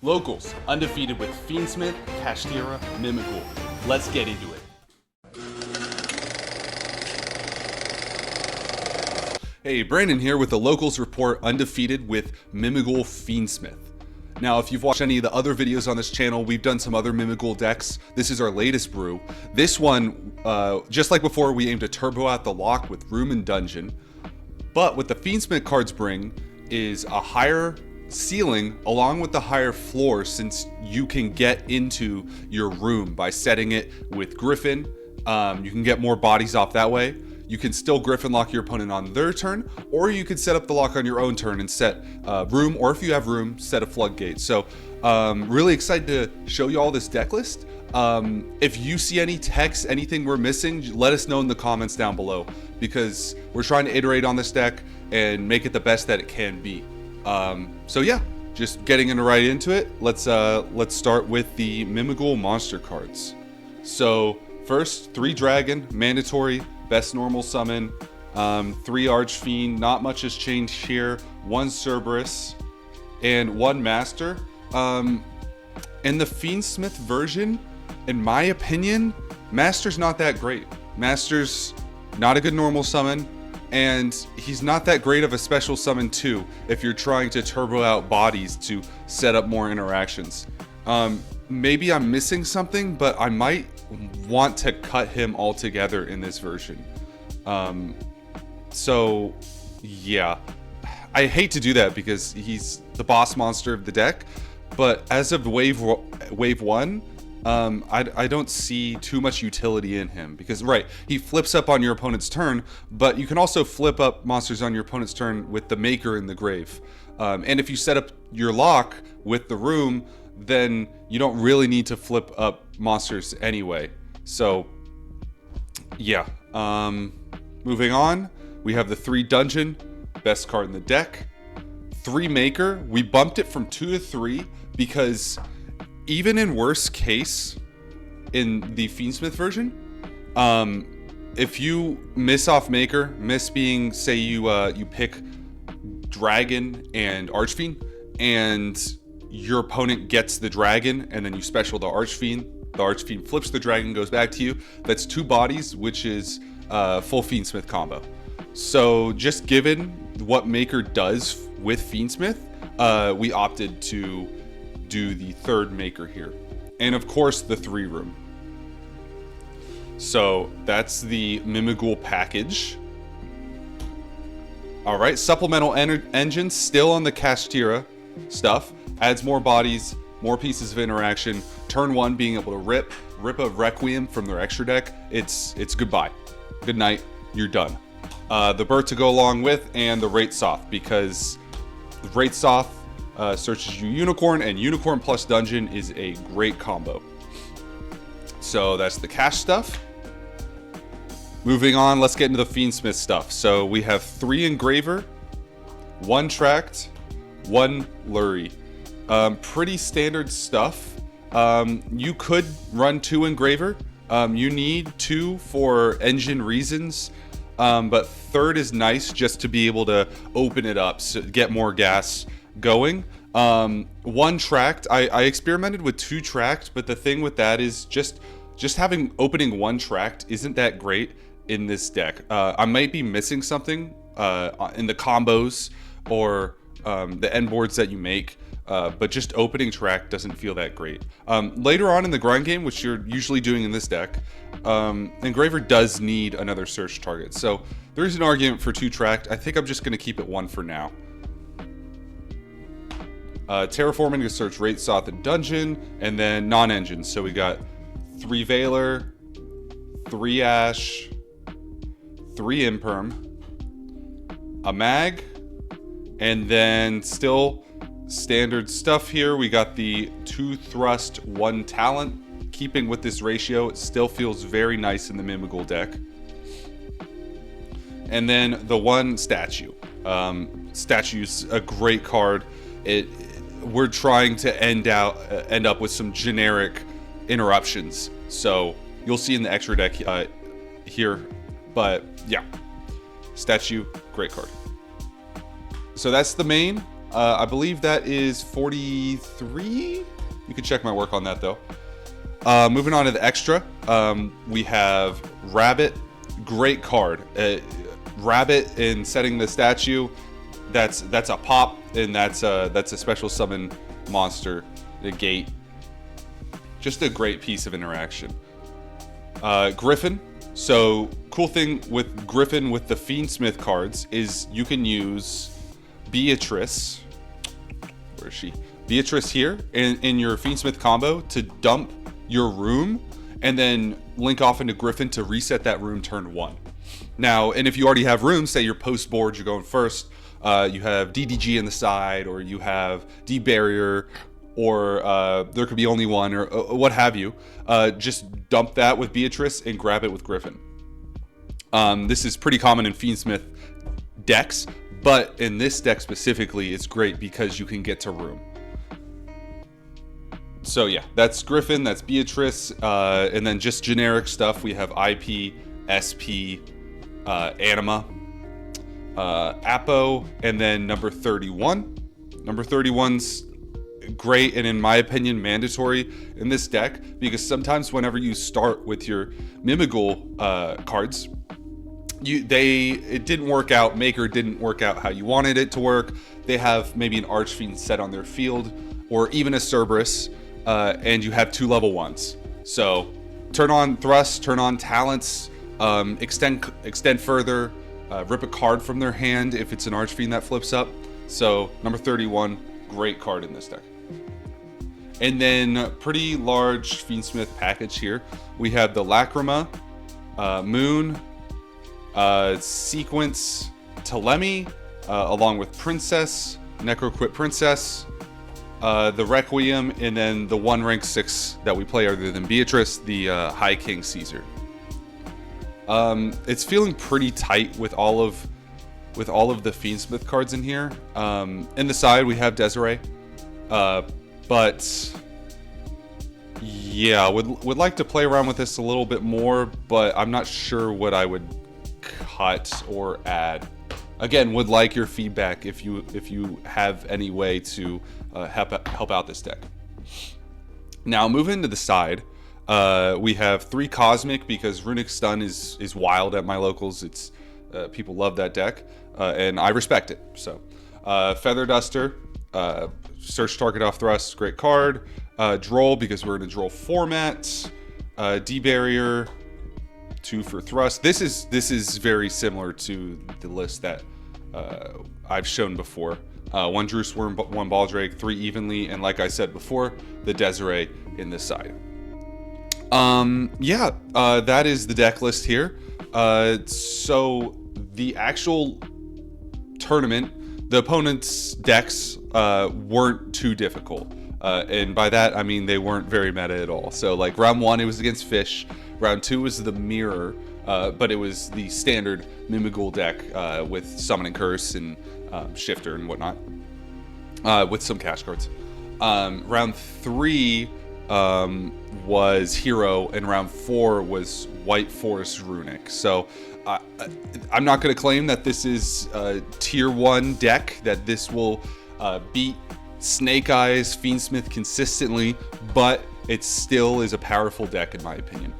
Locals, undefeated with Fiend Smith, Kashtira, Mimighoul. Let's get into it. Hey, Brandon here with the Locals Report, undefeated with Mimighoul Fiendsmith. Now, if you've watched any of the other videos on this channel, we've done some other Mimighoul decks. This is our latest brew. This one, just like before, we aim to turbo out the lock with Room and Dungeon. But what the Fiendsmith cards bring is a higher ceiling along with the higher floor, since you can get into your room by setting it with Griffin. You can get more bodies off that way. You can still Griffin lock your opponent on their turn, or you can set up the lock on your own turn and set room, or if you have room, set a floodgate. So really excited to show you all this deck list. If you see any text, anything we're missing, let us know in the comments down below, because we're trying to iterate on this deck and make it the best that it can be. So yeah, just getting right into it. Let's start with the Mimighoul monster cards. So first, 3 dragon, mandatory, best normal summon, 3 archfiend, not much has changed here, 1 Cerberus, and 1 master. In the Fiend Smith version, in my opinion, master's not that great. Master's not a good normal summon, and he's not that great of a special summon too, if you're trying to turbo out bodies to set up more interactions. Maybe I'm missing something, but I might want to cut him altogether in this version. So yeah, I hate to do that because he's the boss monster of the deck, but as of wave 1, I don't see too much utility in him, because right, he flips up on your opponent's turn, but you can also flip up monsters on your opponent's turn with the Maker in the grave. And if you set up your lock with the room, then you don't really need to flip up monsters anyway. So yeah, moving on, we have the 3 dungeon, best card in the deck. 3 maker, we bumped it from 2 to 3 because even in worst case in the Fiendsmith version, if you miss off maker, miss being, say you pick dragon and archfiend, and your opponent gets the dragon, and then you special the archfiend flips the dragon, goes back to you, that's 2 bodies, which is full Fiendsmith combo. So just given what maker does with Fiendsmith, we opted to do the 3rd maker here, and of course the 3 room. So that's the Mimighoul package. All right, supplemental engine still on the Kashtira stuff, adds more bodies, more pieces of interaction. Turn 1 being able to rip a Requiem from their extra deck. It's goodbye, good night, you're done. The Bird to go along with, and the Rate Soth, because the Rate Soth searches you Unicorn, and Unicorn plus Dungeon is a great combo. So that's the cash stuff. Moving on, let's get into the Fiendsmith stuff. So we have 3 Engraver, 1 Tract, 1 Lurie. Pretty standard stuff. You could run 2 Engraver. You need 2 for engine reasons, but 3rd is nice just to be able to open it up, so get more gas going. 1 Tract, I experimented with 2 Tract, but the thing with that is just having opening 1 Tract isn't that great in this deck. I might be missing something in the combos or the end boards that you make, but just opening Tract doesn't feel that great. Later on in the grind game, which you're usually doing in this deck, Engraver does need another search target, so there's an argument for 2 Tract. I think I'm just going to keep it 1 for now. Terraforming to search Rate Soth and Dungeon, and then non-engine. So we got 3 Veiler, 3 Ash, 3 Imperm, a Mag, and then still standard stuff here. We got the 2 Thrust, 1 Talent. Keeping with this ratio, it still feels very nice in the Mimighoul deck. And then the 1 Statue. Statue's a great card. We're trying to end up with some generic interruptions, so you'll see in the extra deck here, but yeah, Statue, great card. So that's the main. I believe that is 43. You can check my work on that though. Moving on to the extra, we have Rabbit. Great card. Rabbit in setting the statue. That's a pop, and that's a special summon monster. The gate. Just a great piece of interaction. Griffin. So cool thing with Griffin with the Fiend Smith cards is you can use Beatrice. Where is she? Beatrice here in your Fiend Smith combo to dump your room and then link off into Griffin to reset that room turn 1. Now, and if you already have rooms, say your post board, you're going first, you have DDG in the side, or you have D-Barrier, or there could be only one, or what have you, just dump that with Beatrice and grab it with Griffin. This is pretty common in Fiend Smith decks, but in this deck specifically, it's great because you can get to room. So yeah, that's Griffin, that's Beatrice, and then just generic stuff. We have IP, SP, Anima, Apo, and then number 31. Number 31's great, and in my opinion, mandatory in this deck, because sometimes whenever you start with your Mimighoul cards, it didn't work out. Maker didn't work out how you wanted it to work. They have maybe an Archfiend set on their field, or even a Cerberus, and you have 2 level 1s. So turn on Thrust, turn on Talents, extend further, rip a card from their hand if it's an Archfiend that flips up. So number 31, great card in this deck. And then pretty large Fiend Smith package here. We have the Lacrima, Moon, Sequence, Telemi, along with Princess, Necroquit Princess, the Requiem, and then the 1 rank 6 that we play other than Beatrice, the High King Caesar. It's feeling pretty tight with all of the Fiend Smith cards in here. In the side we have Desiree, but yeah, would like to play around with this a little bit more, but I'm not sure what I would cut or add. Again, would like your feedback if you have any way to help out this deck. Now moving to the side, we have 3 Cosmic, because Runic Stun is wild at my locals. It's people love that deck, and I respect it. So Feather Duster, search target off thrust, great card. Droll, because we're in a Droll format. D-Barrier, 2 for thrust. This is very similar to the list that I've shown before. 1 Drew Swarm, 1 Baldrake, 3 Evenly, and like I said before, the Desiree in this side. That is the deck list here. So the actual tournament, the opponent's decks weren't too difficult. And by that, I mean they weren't very meta at all. So like round 1, it was against Fish. Round 2 was the Mirror, but it was the standard Mimighoul deck with Summoning Curse and Shifter and whatnot, with some cash cards. Round 3 was Hero, and round 4 was White Forest Runic. So I'm not going to claim that this is a tier 1 deck, that this will beat Snake Eyes, Fiend Smith consistently, but it still is a powerful deck in my opinion.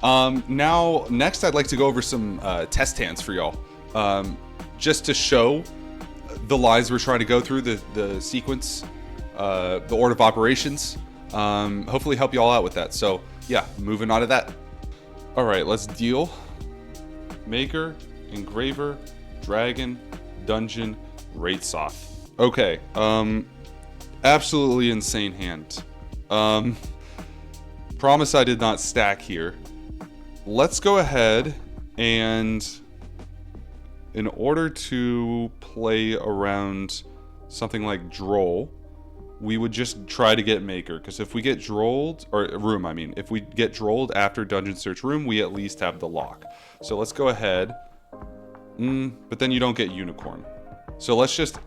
Now, next I'd like to go over some test hands for y'all, just to show the lines we're trying to go through, the sequence, the order of operations. Hopefully help you all out with that. So yeah, moving on to that. All right, let's deal. Maker, Engraver, Dragon, Dungeon, Wraithsoth. Okay, absolutely insane hand. Promise I did not stack here. Let's go ahead and, in order to play around something like Droll, we would just try to get Maker, because if we get Drolled, or Room, I mean, if we get Drolled after Dungeon Search Room, we at least have the lock. So let's go ahead. But then you don't get Unicorn. So let's just...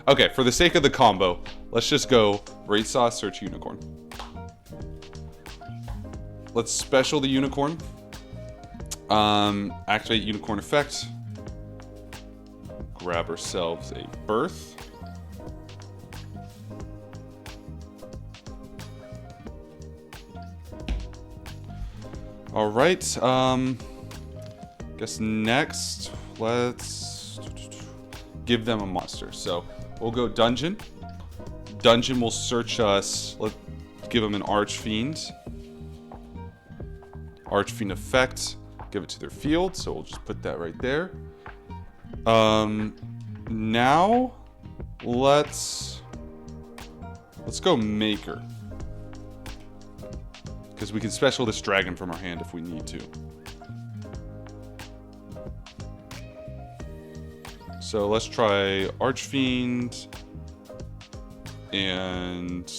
Okay, for the sake of the combo, let's just go Wraithsoth, search Unicorn. Let's special the Unicorn. Activate Unicorn effect. Grab ourselves a Birth. All right. Guess next, let's give them a monster. So we'll go dungeon. Dungeon will search us. Let's give them an Archfiend. Archfiend effect. Give it to their field. So we'll just put that right there. Now let's go Maker. Because we can special this dragon from our hand if we need to. So let's try Archfiend. And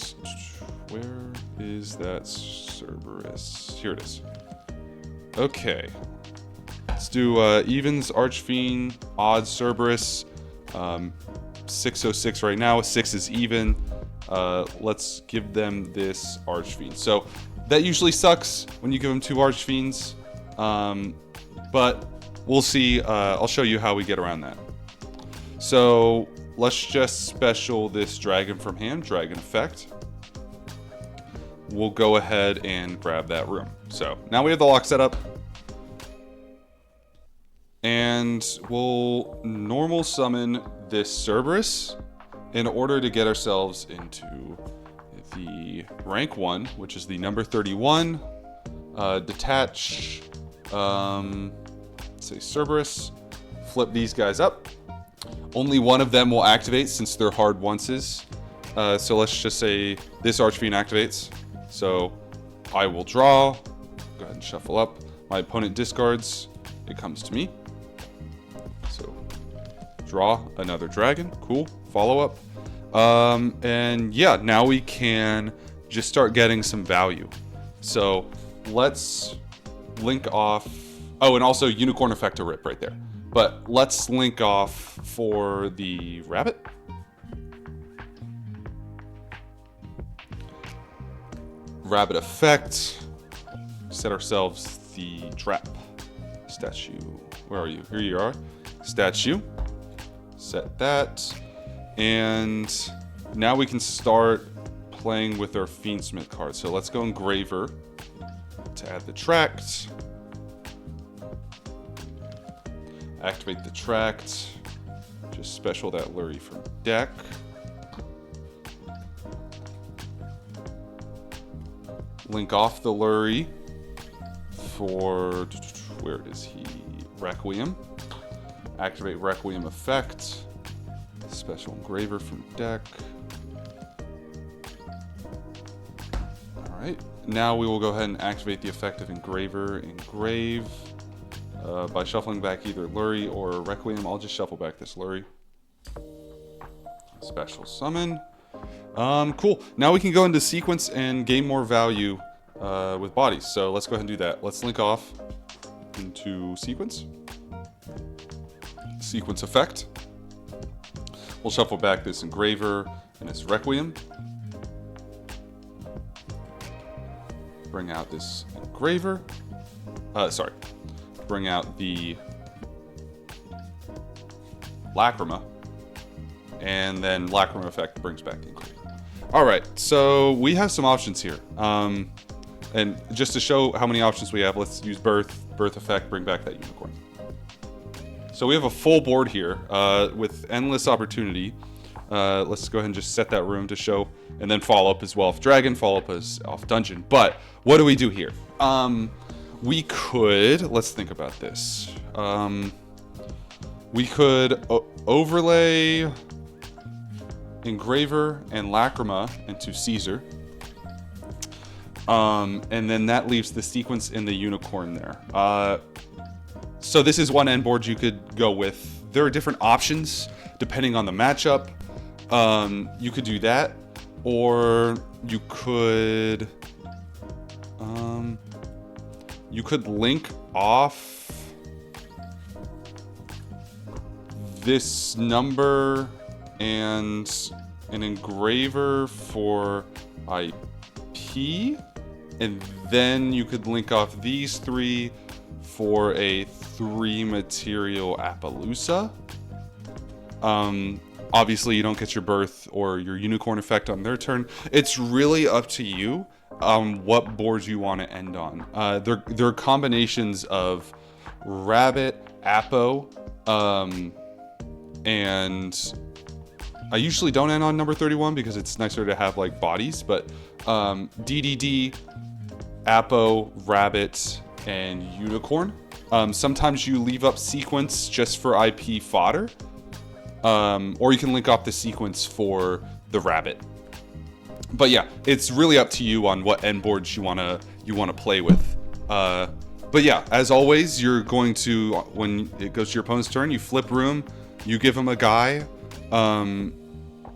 where is that Cerberus? Here it is. Okay. Let's do evens, Archfiend, odds, Cerberus. 606 right now. 6 is even. Let's give them this Archfiend. So that usually sucks when you give them 2 Archfiends. But we'll see. I'll show you how we get around that. So let's just special this dragon from hand, dragon effect. We'll go ahead and grab that room. So now we have the lock set up. And we'll normal summon this Cerberus in order to get ourselves into the rank 1, which is the number 31. Detach, say Cerberus, flip these guys up. Only one of them will activate since they're hard onces. So let's just say this Archfiend activates. So I will draw, go ahead and shuffle up. My opponent discards, it comes to me. So draw another dragon, cool, follow up. And yeah, now we can just start getting some value. So let's link off, oh, and also Unicorn effect to rip right there. But let's link off for the rabbit. Rabbit effect. Set ourselves the trap. Statue. Where are you? Here you are. Statue. Set that. And now we can start playing with our Fiend Smith card. So let's go Engraver to add the tract. Activate the tract. Just special that Lurie from deck. Link off the Lurie for, where is he? Requiem. Activate Requiem effect. Special Engraver from deck. Alright. Now we will go ahead and activate the effect of Engraver. Engrave. By shuffling back either Lurie or Requiem. I'll just shuffle back this Lurie. Special summon. Cool. Now we can go into sequence and gain more value with bodies. So let's go ahead and do that. Let's link off into sequence. Sequence effect. We'll shuffle back this Engraver and this Requiem. Bring out this Engraver. Bring out the Lacrima, and then Lacrima effect brings back the Engraver. All right, so we have some options here, and just to show how many options we have, let's use Birth effect, bring back that Unicorn. So we have a full board here with endless opportunity. Let's go ahead and just set that room to show, and then follow up as well off Dragon, follow up as off Dungeon. But what do we do here? We could, let's think about this. We could overlay Engraver and Lacrima into Caesar. And then that leaves the sequence in the Unicorn there. So this is one end board you could go with. There are different options depending on the matchup. You could do that, or you could link off this number and an Engraver for IP, and then you could link off these 3 for a 3 material Appaloosa. Obviously you don't get your Birth or your Unicorn effect on their turn. It's really up to you. what boards you want to end on. They're combinations of Rabbit, Apo, and I usually don't end on number 31 because it's nicer to have like bodies, but DDD, Apo, Rabbit, and Unicorn. Sometimes you leave up sequence just for IP fodder, or you can link up the sequence for the Rabbit. But yeah, it's really up to you on what end boards you wanna play with. But yeah, as always, you're going to, when it goes to your opponent's turn, you flip room, you give him a guy.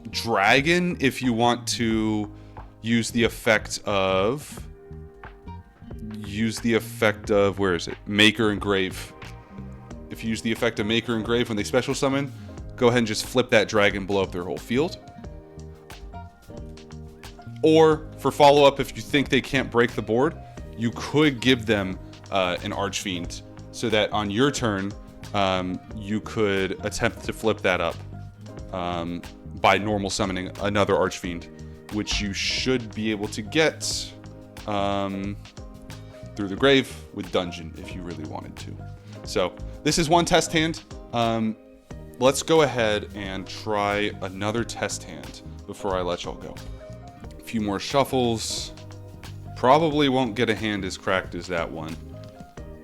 Dragon, if you want to use the effect of, where is it? Maker and Grave. If you use the effect of Maker and Grave when they special summon, go ahead and just flip that dragon, blow up their whole field. Or for follow-up, if you think they can't break the board, you could give them an Archfiend, so that on your turn, you could attempt to flip that up by normal summoning another Archfiend, which you should be able to get through the grave with Dungeon if you really wanted to. So this is one test hand. Let's go ahead and try another test hand before I let y'all go. A few more shuffles. Probably won't get a hand as cracked as that one.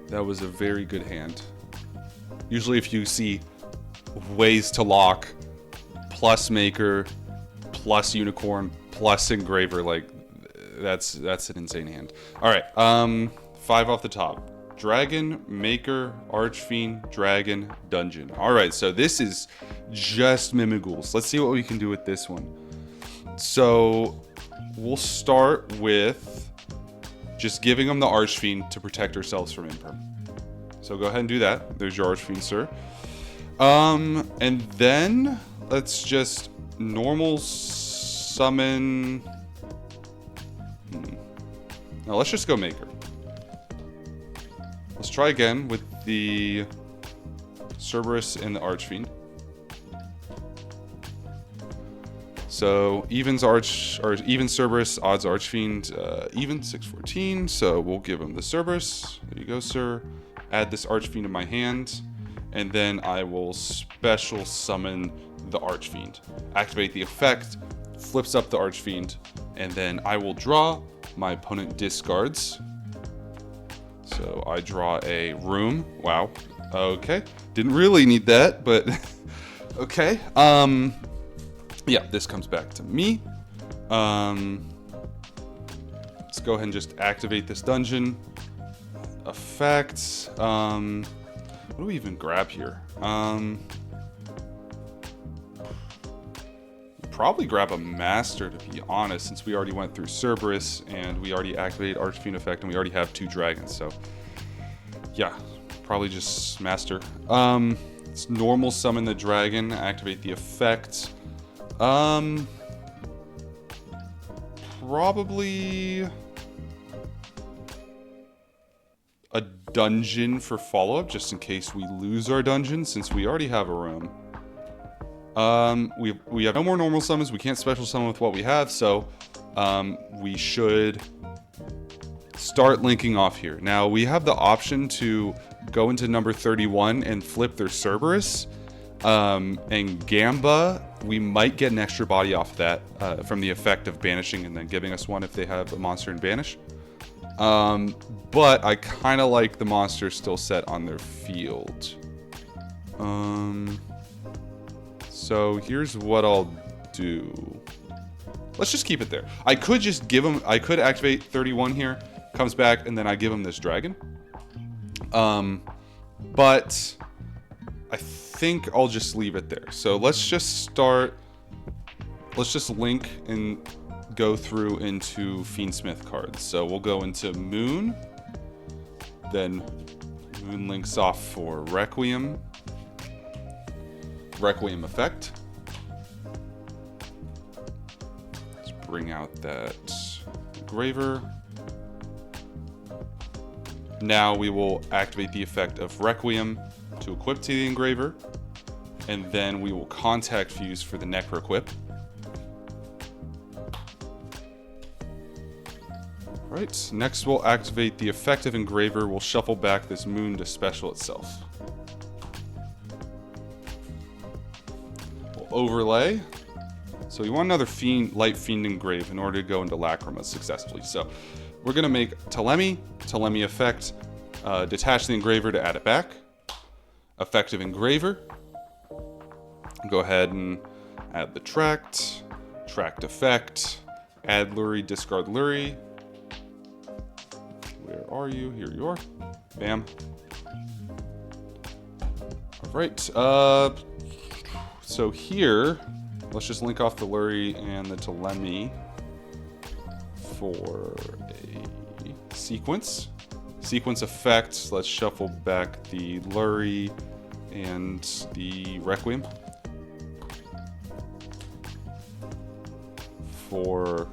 That was a very good hand. Usually if you see ways to lock, plus Maker, plus Unicorn, plus Engraver, like that's an insane hand. All right, 5 off the top. Dragon, Maker, Archfiend, Dragon, Dungeon. All right, so this is just Mimighouls. Let's see what we can do with this one. So we'll start with just giving them the Archfiend to protect ourselves from Imperm. So go ahead and do that. There's your Archfiend, sir. And then let's just normal summon. Now let's just go Maker. Let's try again with the Cerberus and the Archfiend. So even Cerberus, odds Archfiend, even 614. So we'll give him the Cerberus. There you go, sir. Add this Archfiend to my hand, and then I will special summon the Archfiend. Activate the effect, flips up the Archfiend, and then I will draw. My opponent discards. So I draw a room. Wow. Okay. Didn't really need that, but okay. Yeah, this comes back to me. Let's go ahead and just activate this dungeon. Effects. What do we even grab here? Probably grab a master, to be honest, since we already went through Cerberus and we already activated Archfiend effect and we already have 2 dragons. So yeah, probably just master. It's normal summon the dragon, activate the effect. Probably a dungeon for follow-up, just in case we lose our dungeon, since we already have a room. We have no more normal summons. We can't special summon with what we have, so we should start linking off here. Now, we have the option to go into number 31 and flip their Cerberus. And Gamba, we might get an extra body off that from the effect of banishing and then giving us one if they have a monster in banish. But I kind of like the monster still set on their field. So here's what I'll do. Let's just keep it there. I could just give him, I could activate 31 here, comes back, and then I give him this dragon. But I think I'll just leave it there. So let's just start, let's just link and go through into Fiend Smith cards. So we'll go into Moon, then Moon links off for Requiem. Requiem effect. Let's bring out that Engraver. Now we will activate the effect of Requiem to equip to the Engraver, and then we will contact fuse for the Necro equip. Alright, next we'll activate the effective engraver. We'll shuffle back this moon to special itself. We'll overlay. So you want another light fiend engrave in order to go into Lacrima successfully. So we're going to make Telemi effect, detach the engraver to add it back. Effective engraver. Go ahead and add the tract effect, add Lurie, discard Lurie. Where are you? Here you are. Bam. All right. So here, let's just link off the Lurie and the Telemi for a sequence. Sequence effect. Let's shuffle back the Lurie and the Requiem. For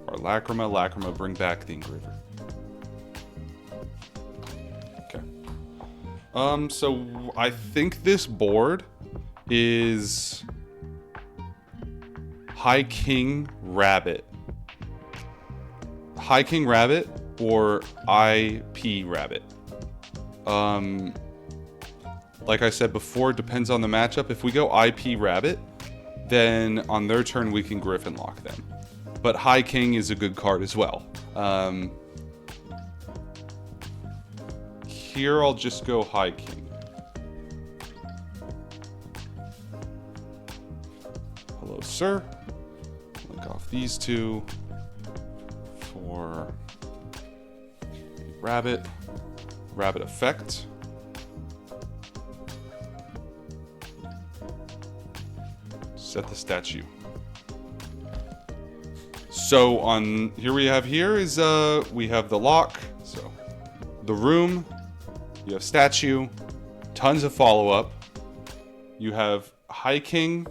our Lacrima, bring back the engraver. Okay. So I think this board is High King Rabbit. High King Rabbit or IP Rabbit. Like I said before, it depends on the matchup. If we go IP Rabbit, then on their turn we can Griffin lock them. But High King is a good card as well. Here I'll just go High King. Hello, sir. Link off these two for Rabbit effect. Set the statue. So on here we have we have the lock, so the room, you have statue, tons of follow-up. You have High King,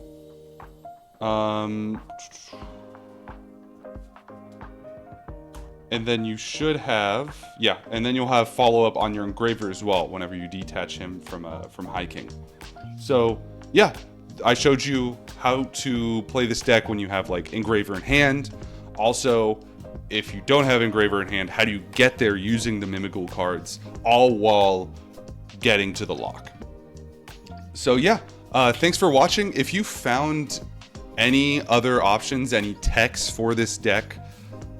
and then you should have, and then you'll have follow-up on your engraver as well whenever you detach him from High King. So yeah, I showed you how to play this deck when you have like engraver in hand. Also, if you don't have engraver in hand, how do you get there using the Mimighoul cards, all while getting to the lock? So yeah, thanks for watching. If you found any other options, any techs for this deck,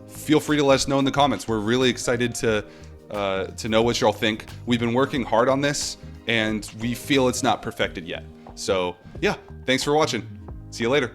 feel free to let us know in the comments. We're really excited to know what y'all think. We've been working hard on this, and we feel it's not perfected yet. So yeah, thanks for watching. See you later.